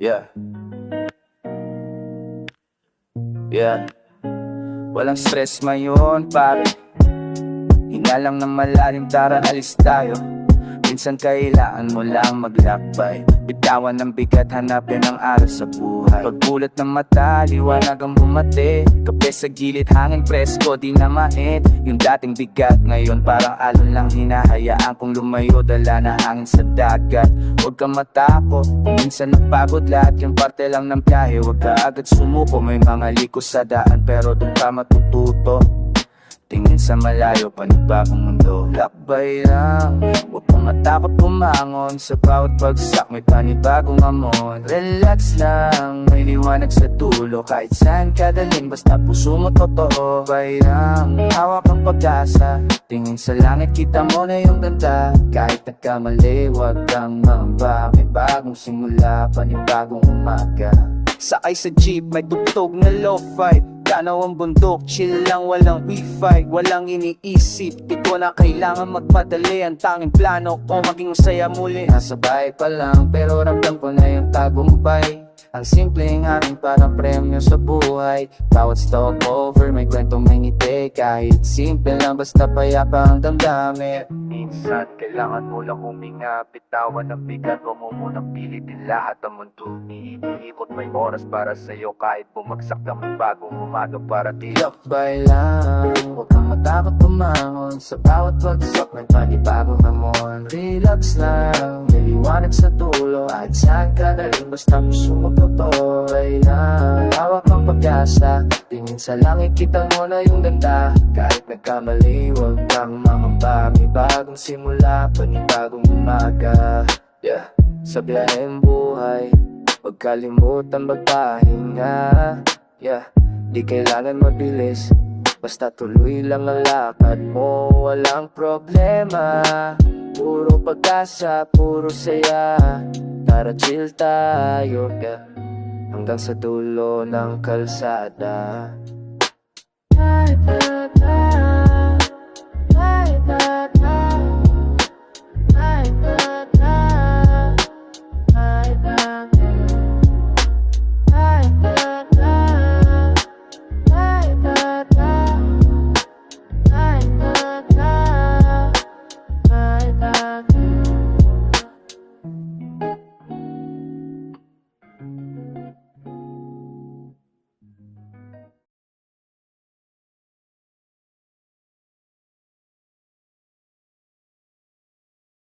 Yeah, yeah. Walang stress ngayon, pare. Hinga lang ng malalim, tara alis tayo. Minsan kailangan mo lang maglakbay. Bitawan ng bigat, hanapin ang araw sa buhay. Pagbulat ng mata, liwanag ang bumati. Kape sa gilid, hangin presko, di na mait. Yung dating bigat, ngayon parang alon lang. Hinahayaan kong lumayo, dala na hangin sa dagat. Huwag kang matakot, minsan napagod lahat. Yung parte lang ng biyahe, huwag ka agad sumuko. May mga liko sa daan, pero doon ka matututo. Tingin sa malayo, panibagong mundo. Lakbay lang, huwag kang matakot bumangon. Sa bawat bagsak may panibagong amon. Relax lang, may liwanag sa dulo. Kahit saan ka dalhin, basta puso mo totoo. Lakbay lang, hawak ang pag-asa. Tingin sa langit, kita mo na yung ganda. Kahit nagkamali, huwag kang maamba. May bagong simula, panibagong umaga. Sakay sa jeep, may tugtog na lo-fi. Tanaw ang bundok, chill lang, walang wifi. Walang iniisip, di ko na kailangan magpadali. Ang tanging plano ko maging masaya muli. Nasa bahay pa lang, pero ramdam ko na yung tagumpay. Ang simpleng aking parang premyo sa buhay. Bawat stopover, may kwentong may ngiti. Kahit simple lang, basta payapa ang damdamin. Minsan, kailangan mo lang huminga. Bitawan ng bigat, huwag mo munang pilitin lahat ang mundo. Iikot may oras para sa'yo. Kahit bumagsak ka, may bagong umaga para di. Lakbay lang, huwag kang matakot bumangon. Sa bawat bagsak, may panibagong hamon. Relax lang, may liwanag sa dulo. Kahit saan ka na rin, basta puso mo totoo. Ay lang, hawak ang pag-asa. Tingin sa langit, kita mo na yung ganda. Kahit nagkamali, huwag kang mangamba. May bagong simula, panibagong umaga. Yeah, sa biyaheng buhay, huwag kalimutan magpahinga. Yeah, di kailangan mabilis, basta tuloy lang ang lakad mo. Walang problema, puro pag-asa, puro saya. Tara chill tayo, yeah, hanggang sa dulo ng kalsada.